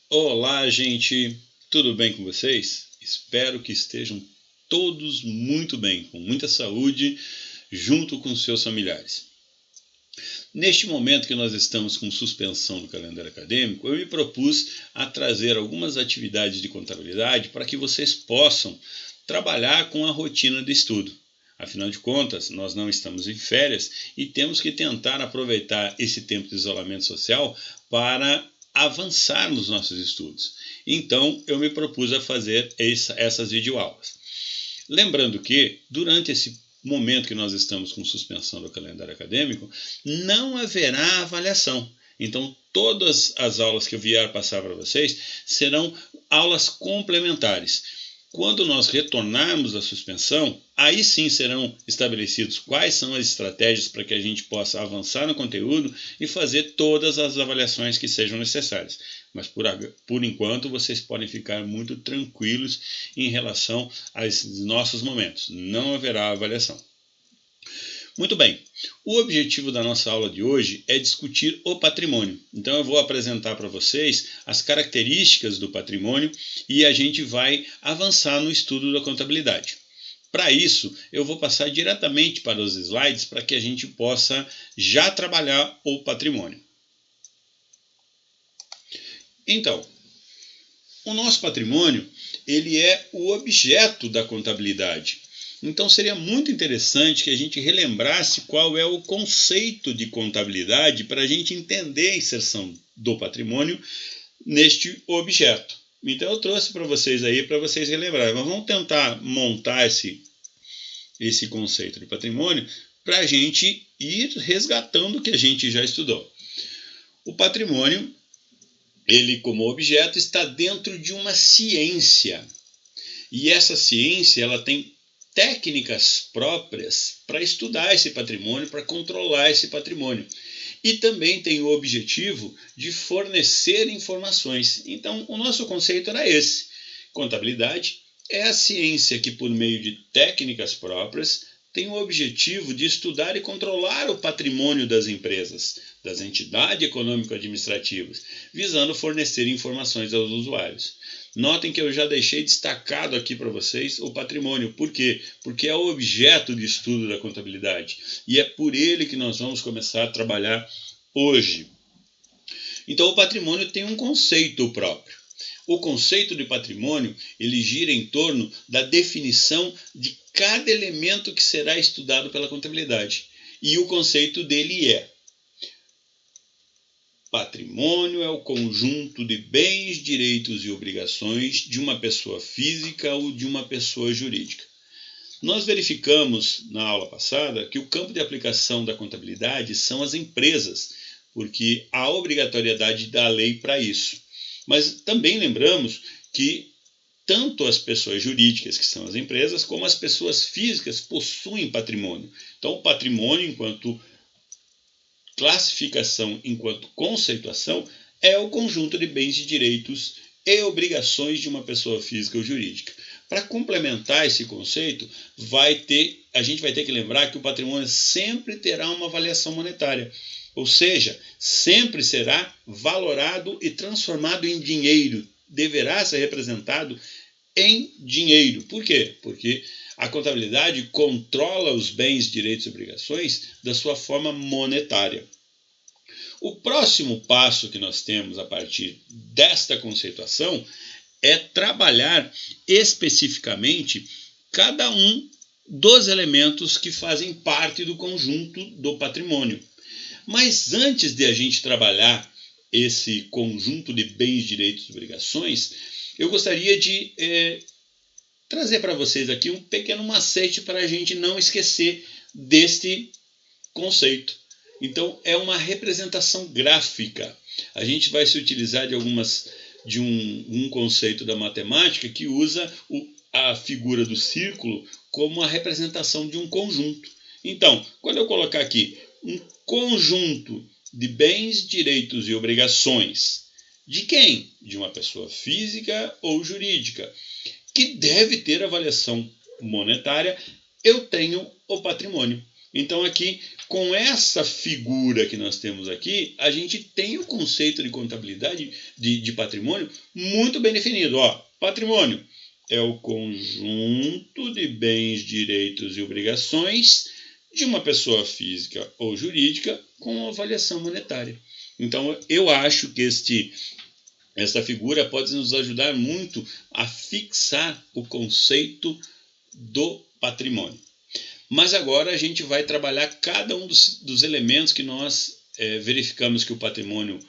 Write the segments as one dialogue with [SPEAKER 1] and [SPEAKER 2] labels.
[SPEAKER 1] Olá, gente! Tudo bem com vocês? Espero que estejam todos muito bem, com muita saúde, junto com seus familiares. Neste momento que nós estamos com suspensão do calendário acadêmico, eu me propus a trazer algumas atividades de contabilidade para que vocês possam trabalhar com a rotina de estudo. Afinal de contas, nós não estamos em férias e temos que tentar aproveitar esse tempo de isolamento social para avançar nos nossos estudos. Então, eu me propus a fazer essas videoaulas. Lembrando que, durante esse momento que nós estamos com suspensão do calendário acadêmico, não haverá avaliação. Então, todas as aulas que eu vier passar para vocês serão aulas complementares. Quando nós retornarmos da suspensão, aí sim serão estabelecidos quais são as estratégias para que a gente possa avançar no conteúdo e fazer todas as avaliações que sejam necessárias. Mas por enquanto vocês podem ficar muito tranquilos em relação aos nossos momentos. Não haverá avaliação. Muito bem, o objetivo da nossa aula de hoje é discutir o patrimônio. Então eu vou apresentar para vocês as características do patrimônio e a gente vai avançar no estudo da contabilidade. Para isso, eu vou passar diretamente para os slides para que a gente possa já trabalhar o patrimônio. Então, o nosso patrimônio, ele é o objeto da contabilidade. Então seria muito interessante que a gente relembrasse qual é o conceito de contabilidade para a gente entender a inserção do patrimônio neste objeto. Então eu trouxe para vocês aí, para vocês relembrarem. Mas vamos tentar montar esse conceito de patrimônio para a gente ir resgatando o que a gente já estudou. O patrimônio, ele como objeto, está dentro de uma ciência. E essa ciência, ela tem técnicas próprias para estudar esse patrimônio, para controlar esse patrimônio. E também tem o objetivo de fornecer informações. Então, o nosso conceito era esse. Contabilidade é a ciência que, por meio de técnicas próprias, tem o objetivo de estudar e controlar o patrimônio das empresas, das entidades econômico-administrativas, visando fornecer informações aos usuários. Notem que eu já deixei destacado aqui para vocês o patrimônio. Por quê? Porque é o objeto de estudo da contabilidade. E é por ele que nós vamos começar a trabalhar hoje. Então, o patrimônio tem um conceito próprio. O conceito de patrimônio, ele gira em torno da definição de cada elemento que será estudado pela contabilidade. E o conceito dele é: patrimônio é o conjunto de bens, direitos e obrigações de uma pessoa física ou de uma pessoa jurídica. Nós verificamos na aula passada que o campo de aplicação da contabilidade são as empresas, porque há obrigatoriedade da lei para isso. Mas também lembramos que tanto as pessoas jurídicas, que são as empresas, como as pessoas físicas possuem patrimônio. Então, o patrimônio, enquanto classificação, enquanto conceituação, é o conjunto de bens e direitos e obrigações de uma pessoa física ou jurídica. Para complementar esse conceito, a gente vai ter que lembrar que o patrimônio sempre terá uma avaliação monetária, ou seja, sempre será valorado e transformado em dinheiro, deverá ser representado em dinheiro. Por quê? Porque a contabilidade controla os bens, direitos e obrigações da sua forma monetária. O próximo passo que nós temos a partir desta conceituação é trabalhar especificamente cada um dos elementos que fazem parte do conjunto do patrimônio. Mas antes de a gente trabalhar esse conjunto de bens, direitos e obrigações, eu gostaria de trazer para vocês aqui um pequeno macete para a gente não esquecer deste conceito. Então, é uma representação gráfica. A gente vai se utilizar de um conceito da matemática que usa a figura do círculo como a representação de um conjunto. Então, quando eu colocar aqui um conjunto de bens, direitos e obrigações, de quem? De uma pessoa física ou jurídica, que deve ter avaliação monetária, eu tenho o patrimônio. Então aqui, com essa figura que nós temos aqui, a gente tem o conceito de contabilidade de patrimônio muito bem definido. Ó, patrimônio é o conjunto de bens, direitos e obrigações de uma pessoa física ou jurídica com avaliação monetária. Então, eu acho que esta figura pode nos ajudar muito a fixar o conceito do patrimônio. Mas agora a gente vai trabalhar cada um dos elementos que nós verificamos que o patrimônio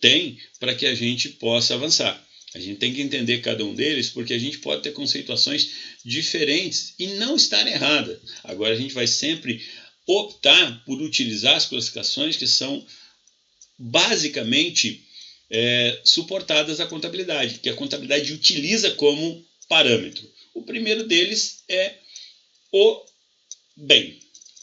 [SPEAKER 1] tem para que a gente possa avançar. A gente tem que entender cada um deles porque a gente pode ter conceituações diferentes e não estar errada. Agora a gente vai sempre optar por utilizar as classificações que são basicamente suportadas à contabilidade, que a contabilidade utiliza como parâmetro. O primeiro deles é o bem.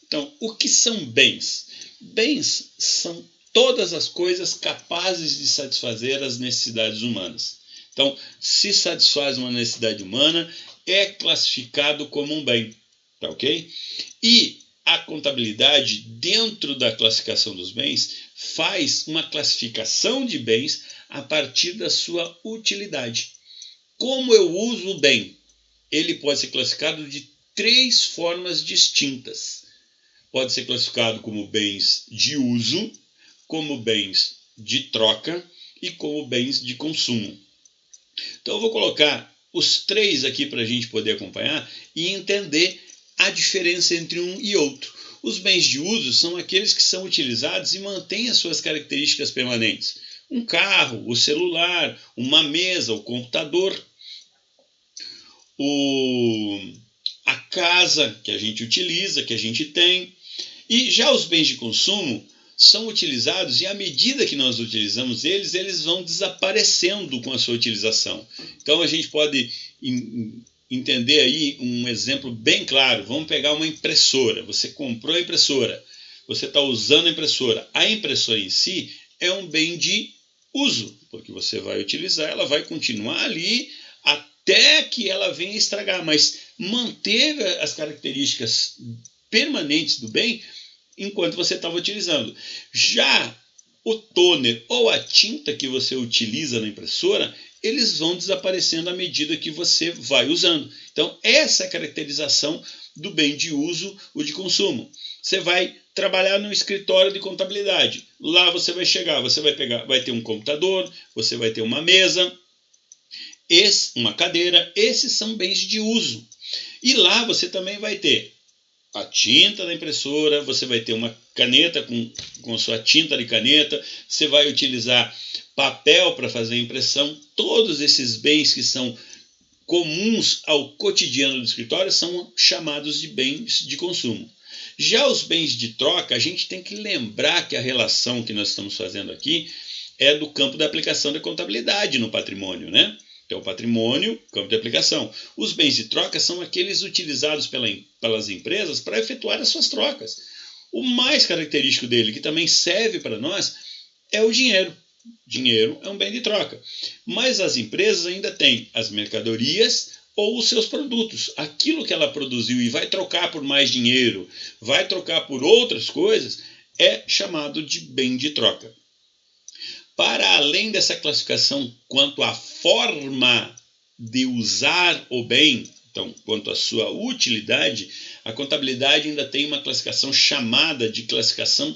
[SPEAKER 1] Então, o que são bens? Bens são todas as coisas capazes de satisfazer as necessidades humanas. Então, se satisfaz uma necessidade humana, é classificado como um bem, tá ok? E a contabilidade, dentro da classificação dos bens, faz uma classificação de bens a partir da sua utilidade. Como eu uso o bem? Ele pode ser classificado de 3 formas distintas. Pode ser classificado como bens de uso, como bens de troca e como bens de consumo. Então eu vou colocar os 3 aqui para a gente poder acompanhar e entender a diferença entre um e outro. Os bens de uso são aqueles que são utilizados e mantêm as suas características permanentes. Um carro, o celular, uma mesa, o computador, a casa que a gente utiliza, que a gente tem. E já os bens de consumo são utilizados e à medida que nós utilizamos eles vão desaparecendo com a sua utilização. Então a gente pode entender aí um exemplo bem claro. Vamos pegar uma impressora. Você comprou a impressora, você está usando a impressora. A impressora em si é um bem de uso, porque você vai utilizar, ela vai continuar ali até que ela venha estragar, mas manter as características permanentes do bem enquanto você estava utilizando. Já o toner ou a tinta que você utiliza na impressora, eles vão desaparecendo à medida que você vai usando. Então, essa é a caracterização do bem de uso ou de consumo. Você vai trabalhar no escritório de contabilidade. Lá você vai chegar, você vai ter um computador, você vai ter uma mesa, uma cadeira. Esses são bens de uso. E lá você também vai ter a tinta da impressora, você vai ter uma caneta com sua tinta de caneta, você vai utilizar papel para fazer a impressão. Todos esses bens que são comuns ao cotidiano do escritório são chamados de bens de consumo. Já os bens de troca, a gente tem que lembrar que a relação que nós estamos fazendo aqui é do campo da aplicação da contabilidade no patrimônio, né? Então, patrimônio, campo de aplicação. Os bens de troca são aqueles utilizados pelas empresas para efetuar as suas trocas. O mais característico dele, que também serve para nós, é o dinheiro. Dinheiro é um bem de troca. Mas as empresas ainda têm as mercadorias ou os seus produtos. Aquilo que ela produziu e vai trocar por mais dinheiro, vai trocar por outras coisas, é chamado de bem de troca. Para além dessa classificação quanto à forma de usar o bem, então, quanto à sua utilidade, a contabilidade ainda tem uma classificação chamada de classificação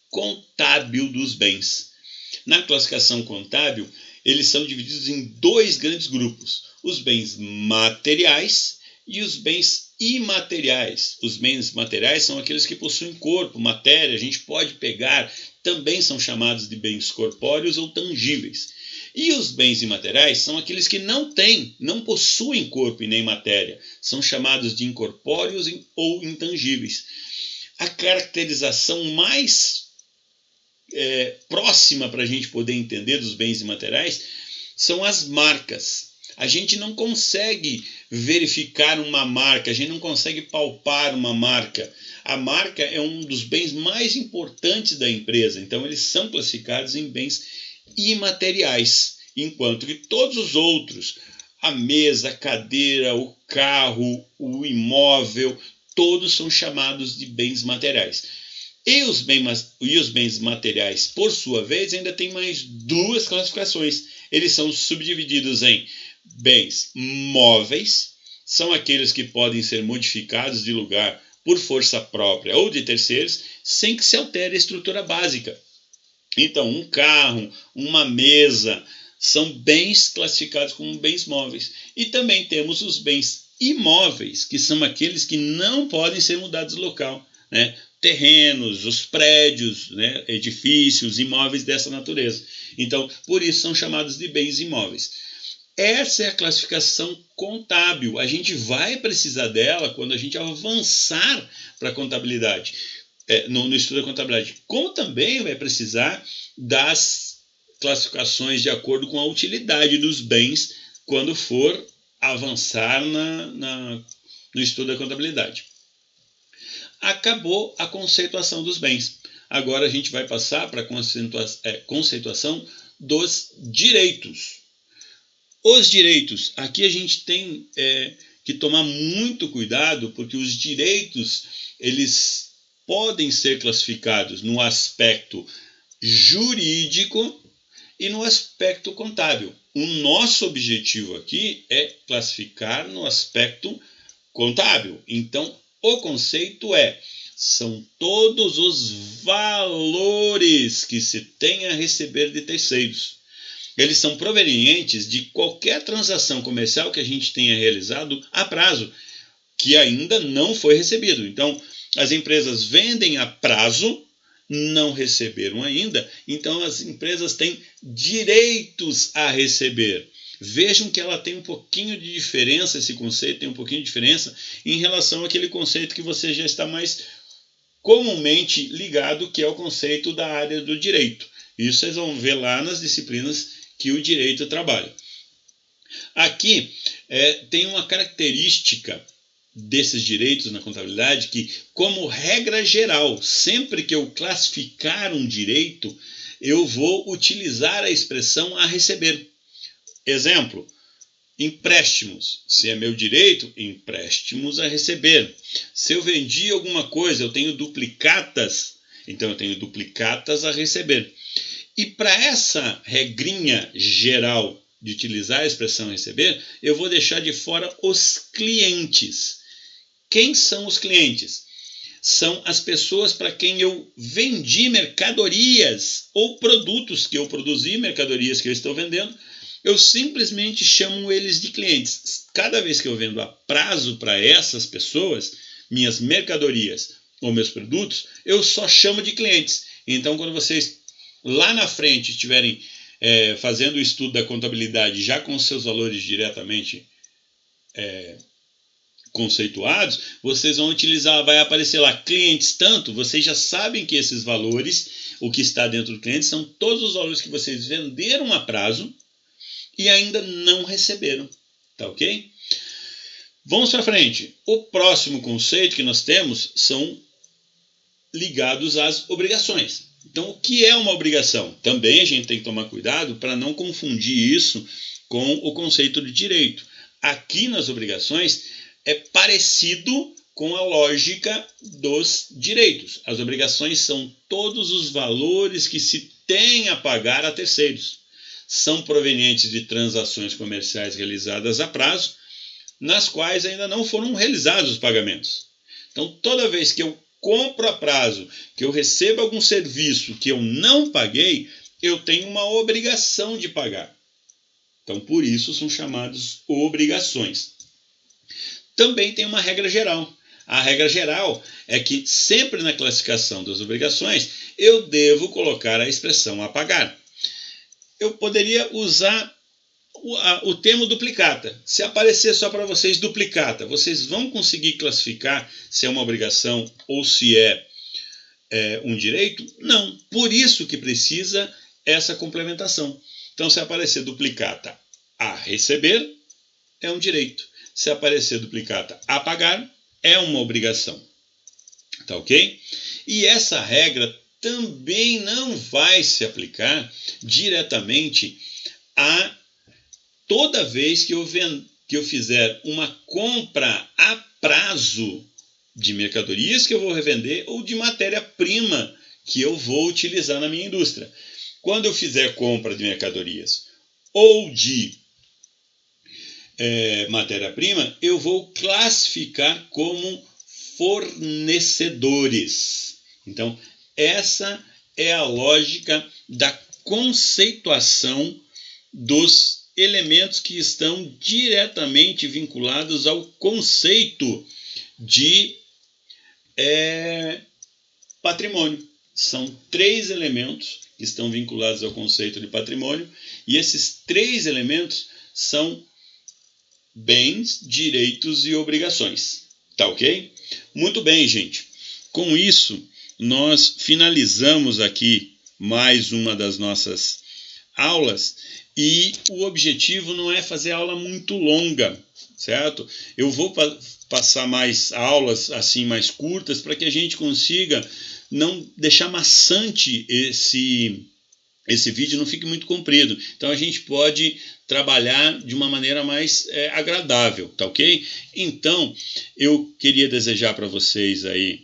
[SPEAKER 1] contábil dos bens. Na classificação contábil, eles são divididos em 2 grandes grupos: os bens materiais e os bens imateriais. Os bens materiais são aqueles que possuem corpo, matéria, a gente pode pegar, também são chamados de bens corpóreos ou tangíveis. E os bens imateriais são aqueles que não possuem corpo e nem matéria, são chamados de incorpóreos ou intangíveis. A caracterização mais próxima para a gente poder entender dos bens imateriais são as marcas. A gente não consegue verificar uma marca, a gente não consegue palpar uma marca. A marca é um dos bens mais importantes da empresa, então eles são classificados em bens imateriais, enquanto que todos os outros, a mesa, a cadeira, o carro, o imóvel, todos são chamados de bens materiais. E os bens materiais, por sua vez, ainda tem mais duas classificações. Eles são subdivididos em bens móveis, são aqueles que podem ser modificados de lugar por força própria ou de terceiros, sem que se altere a estrutura básica. Então, um carro, uma mesa, são bens classificados como bens móveis. E também temos os bens imóveis, que são aqueles que não podem ser mudados de local, né? Terrenos, os prédios, né? Edifícios, imóveis dessa natureza. Então, por isso são chamados de bens imóveis. Essa é a classificação contábil. A gente vai precisar dela quando a gente avançar para a contabilidade, no estudo da contabilidade. Como também vai precisar das classificações de acordo com a utilidade dos bens quando for avançar no estudo da contabilidade. Acabou a conceituação dos bens. Agora a gente vai passar para a conceituação dos direitos. Os direitos, aqui a gente tem que tomar muito cuidado, porque os direitos eles podem ser classificados no aspecto jurídico e no aspecto contábil. O nosso objetivo aqui é classificar no aspecto contábil. Então, o conceito são todos os valores que se tem a receber de terceiros. Eles são provenientes de qualquer transação comercial que a gente tenha realizado a prazo, que ainda não foi recebido. Então, as empresas vendem a prazo, não receberam ainda, então as empresas têm direitos a receber. Vejam que ela tem um pouquinho de diferença, esse conceito tem um pouquinho de diferença em relação àquele conceito que você já está mais comumente ligado, que é o conceito da área do direito. Isso vocês vão ver lá nas disciplinas que o direito trabalha. Aqui tem uma característica desses direitos na contabilidade que, como regra geral, sempre que eu classificar um direito, eu vou utilizar a expressão a receber. Exemplo, empréstimos. Se é meu direito, empréstimos a receber. Se eu vendi alguma coisa, eu tenho duplicatas, então eu tenho duplicatas a receber. E para essa regrinha geral de utilizar a expressão receber, eu vou deixar de fora os clientes. Quem são os clientes? São as pessoas para quem eu vendi mercadorias ou produtos que eu produzi, mercadorias que eu estou vendendo, eu simplesmente chamo eles de clientes. Cada vez que eu vendo a prazo para essas pessoas, minhas mercadorias ou meus produtos, eu só chamo de clientes. Então, quando vocês lá na frente estiverem fazendo o estudo da contabilidade já com seus valores diretamente conceituados, vocês vão utilizar, vai aparecer lá clientes tanto, vocês já sabem que esses valores, o que está dentro do cliente, são todos os valores que vocês venderam a prazo e ainda não receberam, tá ok? Vamos para frente. O próximo conceito que nós temos são ligados às obrigações. Então, o que é uma obrigação? Também a gente tem que tomar cuidado para não confundir isso com o conceito de direito. Aqui nas obrigações é parecido com a lógica dos direitos. As obrigações são todos os valores que se tem a pagar a terceiros. São provenientes de transações comerciais realizadas a prazo, nas quais ainda não foram realizados os pagamentos. Então, toda vez que eu compro a prazo, que eu recebo algum serviço que eu não paguei, eu tenho uma obrigação de pagar. Então, por isso são chamados obrigações. Também tem uma regra geral. A regra geral é que sempre na classificação das obrigações eu devo colocar a expressão a pagar. Eu poderia usar o termo duplicata. Se aparecer só para vocês duplicata, vocês vão conseguir classificar se é uma obrigação ou se é um direito? Não. Por isso que precisa essa complementação. Então, se aparecer duplicata a receber, é um direito. Se aparecer duplicata a pagar, é uma obrigação. Tá ok? E essa regra também não vai se aplicar diretamente a toda vez que eu fizer uma compra a prazo de mercadorias que eu vou revender ou de matéria-prima que eu vou utilizar na minha indústria. Quando eu fizer compra de mercadorias ou de matéria-prima, eu vou classificar como fornecedores. Então, essa é a lógica da conceituação dos elementos que estão diretamente vinculados ao conceito de patrimônio. São 3 elementos que estão vinculados ao conceito de patrimônio, e esses 3 elementos são bens, direitos e obrigações. Tá ok? Muito bem, gente. Com isso, nós finalizamos aqui mais uma das nossas aulas, e o objetivo não é fazer aula muito longa, certo? Eu vou passar mais aulas assim mais curtas para que a gente consiga não deixar maçante esse vídeo, não fique muito comprido. Então a gente pode trabalhar de uma maneira mais agradável, tá ok? Então eu queria desejar para vocês aí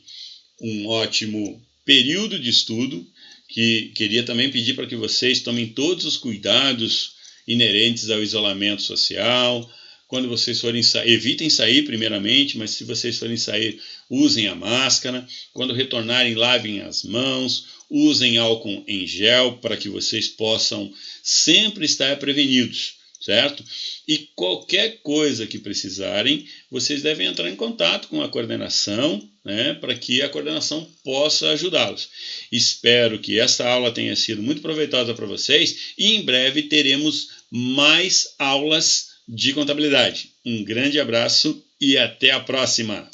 [SPEAKER 1] um ótimo período de estudo, que queria também pedir para que vocês tomem todos os cuidados inerentes ao isolamento social. Quando vocês forem sair, evitem sair primeiramente, mas se vocês forem sair, usem a máscara. Quando retornarem, lavem as mãos, usem álcool em gel para que vocês possam sempre estar prevenidos, certo? E qualquer coisa que precisarem, vocês devem entrar em contato com a coordenação, né, para que a coordenação possa ajudá-los. Espero que essa aula tenha sido muito proveitosa para vocês e em breve teremos mais aulas de contabilidade. Um grande abraço e até a próxima!